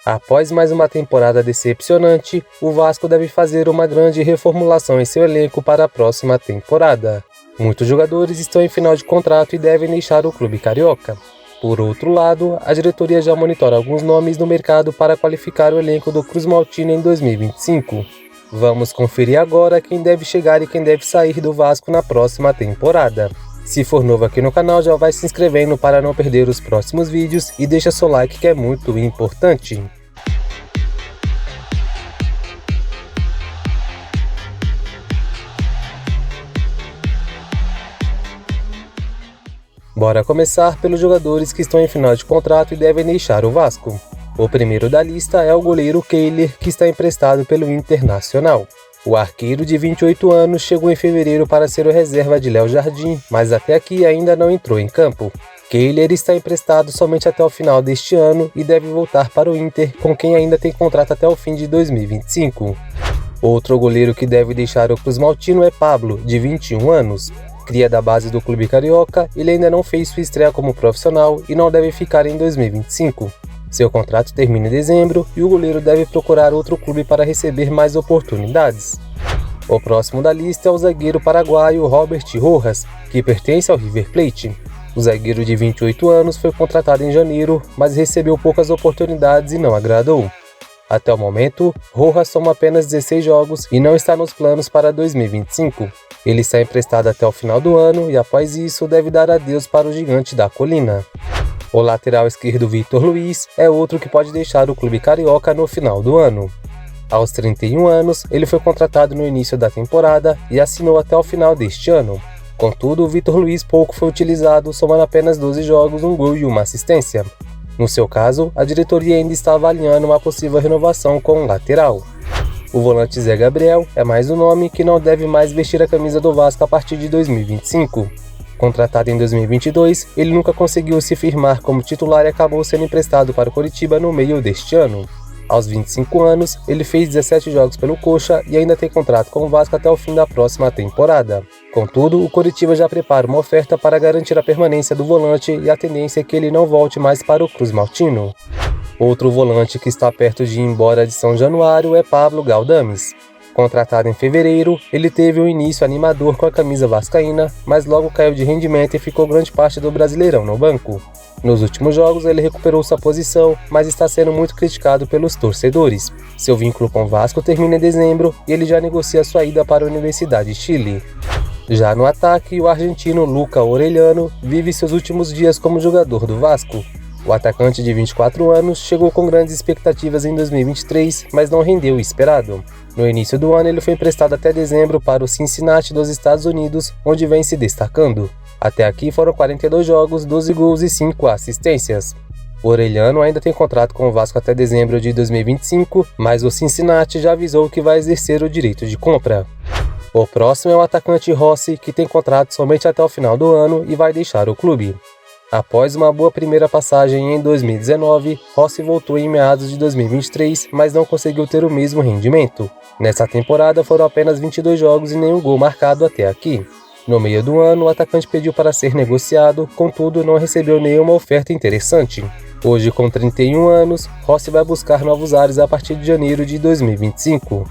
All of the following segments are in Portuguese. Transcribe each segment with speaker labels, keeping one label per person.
Speaker 1: Após mais uma temporada decepcionante, o Vasco deve fazer uma grande reformulação em seu elenco para a próxima temporada. Muitos jogadores estão em final de contrato e devem deixar o clube carioca. Por outro lado, a diretoria já monitora alguns nomes no mercado para qualificar o elenco do Cruz Maltino em 2025. Vamos conferir agora quem deve chegar e quem deve sair do Vasco na próxima temporada. Se for novo aqui no canal, já vai se inscrevendo para não perder os próximos vídeos e deixa seu like que é muito importante. Bora começar pelos jogadores que estão em final de contrato e devem deixar o Vasco. O primeiro da lista é o goleiro Keiler, que está emprestado pelo Internacional. O arqueiro de 28 anos chegou em fevereiro para ser o reserva de Léo Jardim, mas até aqui ainda não entrou em campo. Keiler está emprestado somente até o final deste ano e deve voltar para o Inter, com quem ainda tem contrato até o fim de 2025. Outro goleiro que deve deixar o Cruz Maltino é Pablo, de 21 anos. Cria da base do clube carioca, ele ainda não fez sua estreia como profissional e não deve ficar em 2025. Seu contrato termina em dezembro e o goleiro deve procurar outro clube para receber mais oportunidades. O próximo da lista é o zagueiro paraguaio Robert Rojas, que pertence ao River Plate. O zagueiro de 28 anos foi contratado em janeiro, mas recebeu poucas oportunidades e não agradou. Até o momento, Rojas soma apenas 16 jogos e não está nos planos para 2025. Ele está emprestado até o final do ano e após isso deve dar adeus para o Gigante da Colina. O lateral esquerdo Vitor Luiz é outro que pode deixar o clube carioca no final do ano. Aos 31 anos, ele foi contratado no início da temporada e assinou até o final deste ano. Contudo, o Vitor Luiz pouco foi utilizado, somando apenas 12 jogos, um gol e uma assistência. No seu caso, a diretoria ainda está avaliando uma possível renovação com o lateral. O volante Zé Gabriel é mais um nome que não deve mais vestir a camisa do Vasco a partir de 2025. Contratado em 2022, ele nunca conseguiu se firmar como titular e acabou sendo emprestado para o Coritiba no meio deste ano. Aos 25 anos, ele fez 17 jogos pelo Coxa e ainda tem contrato com o Vasco até o fim da próxima temporada. Contudo, o Coritiba já prepara uma oferta para garantir a permanência do volante e a tendência é que ele não volte mais para o Cruz Maltino. Outro volante que está perto de ir embora de São Januário é Pablo Galdames. Contratado em fevereiro, ele teve um início animador com a camisa vascaína, mas logo caiu de rendimento e ficou grande parte do Brasileirão no banco. Nos últimos jogos ele recuperou sua posição, mas está sendo muito criticado pelos torcedores. Seu vínculo com o Vasco termina em dezembro e ele já negocia sua ida para a Universidade de Chile. Já no ataque, o argentino Luca Orellano vive seus últimos dias como jogador do Vasco. O atacante de 24 anos chegou com grandes expectativas em 2023, mas não rendeu o esperado. No início do ano ele foi emprestado até dezembro para o Cincinnati dos Estados Unidos, onde vem se destacando. Até aqui foram 42 jogos, 12 gols e 5 assistências. O Orellano ainda tem contrato com o Vasco até dezembro de 2025, mas o Cincinnati já avisou que vai exercer o direito de compra. O próximo é o atacante Rossi, que tem contrato somente até o final do ano e vai deixar o clube. Após uma boa primeira passagem em 2019, Rossi voltou em meados de 2023, mas não conseguiu ter o mesmo rendimento. Nessa temporada foram apenas 22 jogos e nenhum gol marcado até aqui. No meio do ano, o atacante pediu para ser negociado, contudo não recebeu nenhuma oferta interessante. Hoje, com 31 anos, Rossi vai buscar novos ares a partir de janeiro de 2025.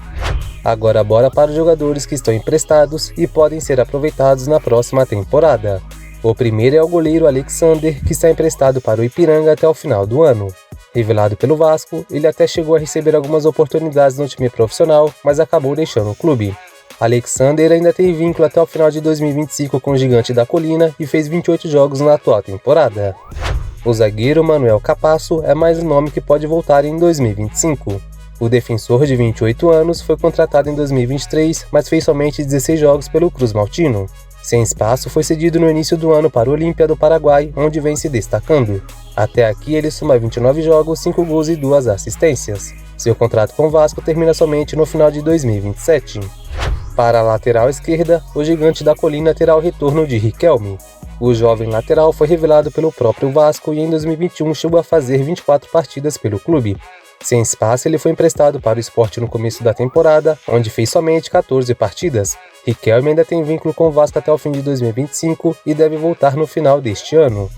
Speaker 1: Agora bora para os jogadores que estão emprestados e podem ser aproveitados na próxima temporada. O primeiro é o goleiro Alexander, que está emprestado para o Ipiranga até o final do ano. Revelado pelo Vasco, ele até chegou a receber algumas oportunidades no time profissional, mas acabou deixando o clube. Alexander ainda tem vínculo até o final de 2025 com o Gigante da Colina e fez 28 jogos na atual temporada. O zagueiro Manuel Capasso é mais um nome que pode voltar em 2025. O defensor de 28 anos foi contratado em 2023, mas fez somente 16 jogos pelo Cruz Maltino. Sem espaço, foi cedido no início do ano para o Olímpia do Paraguai, onde vem se destacando. Até aqui ele soma 29 jogos, 5 gols e 2 assistências. Seu contrato com o Vasco termina somente no final de 2027. Para a lateral esquerda, o Gigante da Colina terá o retorno de Riquelme. O jovem lateral foi revelado pelo próprio Vasco e em 2021 chegou a fazer 24 partidas pelo clube. Sem espaço, ele foi emprestado para o Sport no começo da temporada, onde fez somente 14 partidas. Riquelme ainda tem vínculo com o Vasco até o fim de 2025 e deve voltar no final deste ano.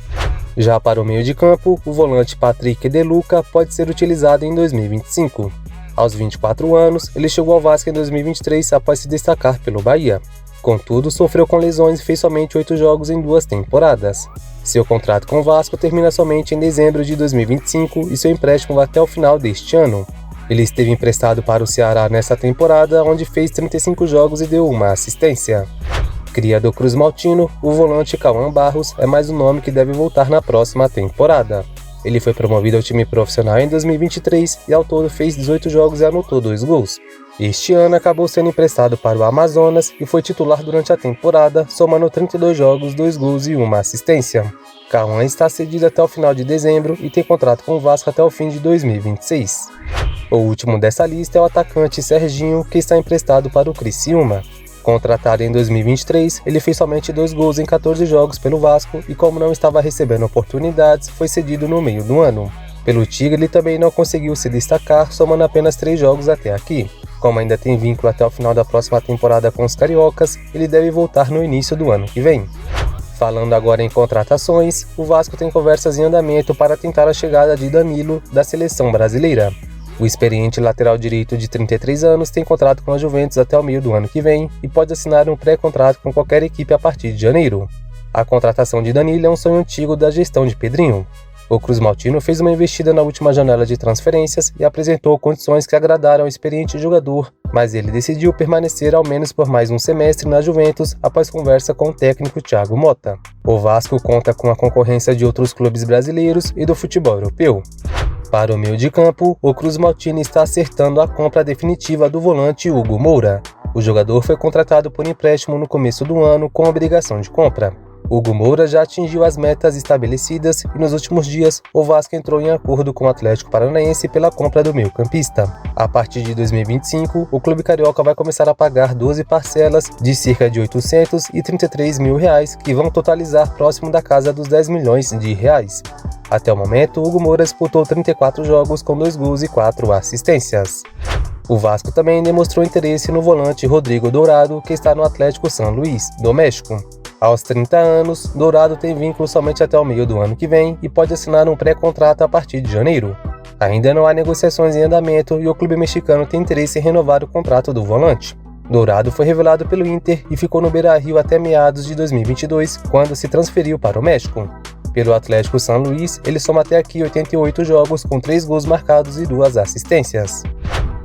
Speaker 1: Já para o meio de campo, o volante Patrick De Luca pode ser utilizado em 2025. Aos 24 anos, ele chegou ao Vasco em 2023 após se destacar pelo Bahia. Contudo, sofreu com lesões e fez somente 8 jogos em 2 temporadas. Seu contrato com o Vasco termina somente em dezembro de 2025 e seu empréstimo vai até o final deste ano. Ele esteve emprestado para o Ceará nesta temporada, onde fez 35 jogos e deu uma assistência. Cria do Cruz Maltino, o volante Cauã Barros é mais um nome que deve voltar na próxima temporada. Ele foi promovido ao time profissional em 2023 e ao todo fez 18 jogos e anotou 2 gols. Este ano acabou sendo emprestado para o Amazonas e foi titular durante a temporada, somando 32 jogos, 2 gols e 1 assistência. Cauã está cedido até o final de dezembro e tem contrato com o Vasco até o fim de 2026. O último dessa lista é o atacante Serginho, que está emprestado para o Criciúma. Contratado em 2023, ele fez somente 2 gols em 14 jogos pelo Vasco e, como não estava recebendo oportunidades, foi cedido no meio do ano. Pelo Tigre, ele também não conseguiu se destacar, somando apenas 3 jogos até aqui. Como ainda tem vínculo até o final da próxima temporada com os cariocas, ele deve voltar no início do ano que vem. Falando agora em contratações, o Vasco tem conversas em andamento para tentar a chegada de Danilo da seleção brasileira. O experiente lateral direito de 33 anos tem contrato com a Juventus até o meio do ano que vem e pode assinar um pré-contrato com qualquer equipe a partir de janeiro. A contratação de Danilo é um sonho antigo da gestão de Pedrinho. O Cruz Maltino fez uma investida na última janela de transferências e apresentou condições que agradaram ao experiente jogador, mas ele decidiu permanecer ao menos por mais um semestre na Juventus após conversa com o técnico Thiago Motta. O Vasco conta com a concorrência de outros clubes brasileiros e do futebol europeu. Para o meio de campo, o Cruz Maltino está acertando a compra definitiva do volante Hugo Moura. O jogador foi contratado por empréstimo no começo do ano com obrigação de compra. Hugo Moura já atingiu as metas estabelecidas e nos últimos dias o Vasco entrou em acordo com o Atlético Paranaense pela compra do meio-campista. A partir de 2025, o clube carioca vai começar a pagar 12 parcelas de cerca de R$ 833 mil, que vão totalizar próximo da casa dos 10 milhões de reais. Até o momento, Hugo Moura disputou 34 jogos com 2 gols e 4 assistências. O Vasco também demonstrou interesse no volante Rodrigo Dourado, que está no Atlético São Luís, do México. Aos 30 anos, Dourado tem vínculo somente até o meio do ano que vem e pode assinar um pré-contrato a partir de janeiro. Ainda não há negociações em andamento e o clube mexicano tem interesse em renovar o contrato do volante. Dourado foi revelado pelo Inter e ficou no Beira-Rio até meados de 2022, quando se transferiu para o México. Pelo Atlético São Luís, ele soma até aqui 88 jogos com 3 gols marcados e 2 assistências.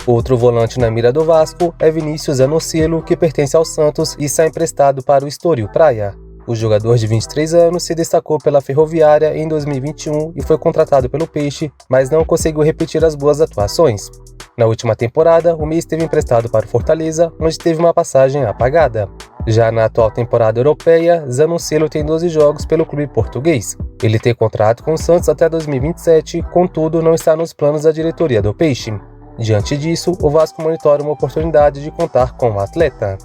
Speaker 1: Outro volante na mira do Vasco é Vinícius Anocelo, que pertence ao Santos e está emprestado para o Estoril Praia. O jogador de 23 anos se destacou pela Ferroviária em 2021 e foi contratado pelo Peixe, mas não conseguiu repetir as boas atuações. Na última temporada, o meia esteve emprestado para o Fortaleza, onde teve uma passagem apagada. Já na atual temporada europeia, Zanocelo tem 12 jogos pelo clube português. Ele tem contrato com o Santos até 2027, contudo não está nos planos da diretoria do Peixe. Diante disso, o Vasco monitora uma oportunidade de contar com o atleta.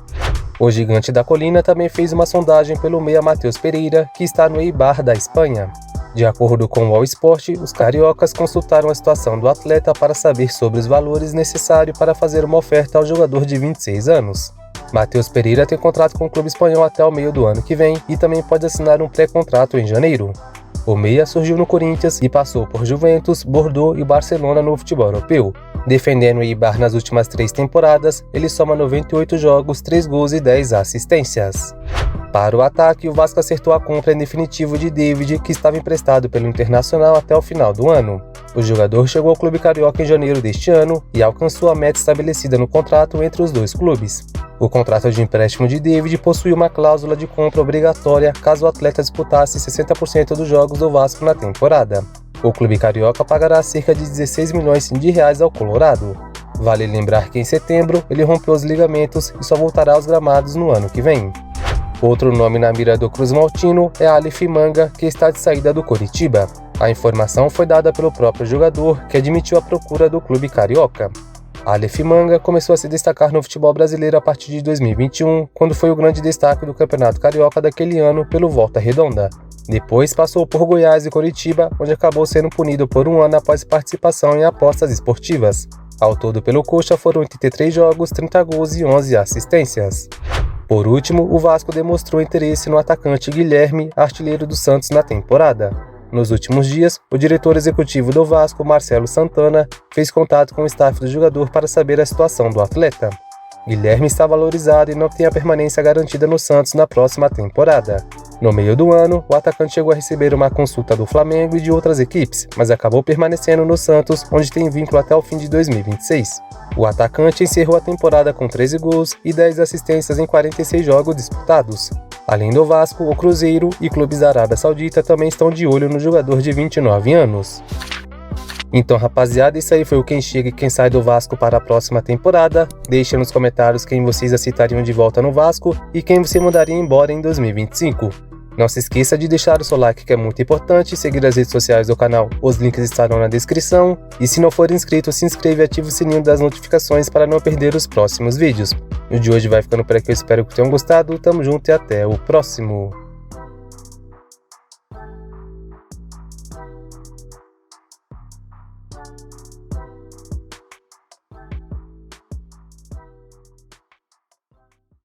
Speaker 1: O Gigante da Colina também fez uma sondagem pelo meia Matheus Pereira, que está no Eibar da Espanha. De acordo com o All Sport, os cariocas consultaram a situação do atleta para saber sobre os valores necessários para fazer uma oferta ao jogador de 26 anos. Matheus Pereira tem contrato com o clube espanhol até o meio do ano que vem e também pode assinar um pré-contrato em janeiro. O meia surgiu no Corinthians e passou por Juventus, Bordeaux e Barcelona no futebol europeu. Defendendo o Eibar nas últimas 3 temporadas, ele soma 98 jogos, 3 gols e 10 assistências. Para o ataque, o Vasco acertou a compra em definitivo de David, que estava emprestado pelo Internacional até o final do ano. O jogador chegou ao clube carioca em janeiro deste ano e alcançou a meta estabelecida no contrato entre os dois clubes. O contrato de empréstimo de David possui uma cláusula de compra obrigatória caso o atleta disputasse 60% dos jogos do Vasco na temporada. O clube carioca pagará cerca de 16 milhões de reais ao Colorado. Vale lembrar que em setembro ele rompeu os ligamentos e só voltará aos gramados no ano que vem. Outro nome na mira do Cruz Maltino é Aleph Manga, que está de saída do Coritiba. A informação foi dada pelo próprio jogador, que admitiu a procura do clube carioca. Aleph Manga começou a se destacar no futebol brasileiro a partir de 2021, quando foi o grande destaque do Campeonato Carioca daquele ano pelo Volta Redonda. Depois passou por Goiás e Coritiba, onde acabou sendo punido por 1 ano após participação em apostas esportivas. Ao todo pelo Coxa foram 83 jogos, 30 gols e 11 assistências. Por último, o Vasco demonstrou interesse no atacante Guilherme, artilheiro do Santos na temporada. Nos últimos dias, o diretor executivo do Vasco, Marcelo Santana, fez contato com o staff do jogador para saber a situação do atleta. Guilherme está valorizado e não tem a permanência garantida no Santos na próxima temporada. No meio do ano, o atacante chegou a receber uma consulta do Flamengo e de outras equipes, mas acabou permanecendo no Santos, onde tem vínculo até o fim de 2026. O atacante encerrou a temporada com 13 gols e 10 assistências em 46 jogos disputados. Além do Vasco, o Cruzeiro e clubes da Arábia Saudita também estão de olho no jogador de 29 anos. Então, rapaziada, isso aí foi o quem chega e quem sai do Vasco para a próxima temporada. Deixa nos comentários quem vocês aceitariam de volta no Vasco e quem você mandaria embora em 2025. Não se esqueça de deixar o seu like, que é muito importante, seguir as redes sociais do canal, os links estarão na descrição. E se não for inscrito, se inscreva e ative o sininho das notificações para não perder os próximos vídeos. O de hoje vai ficando por aqui, eu espero que tenham gostado, tamo junto e até o próximo.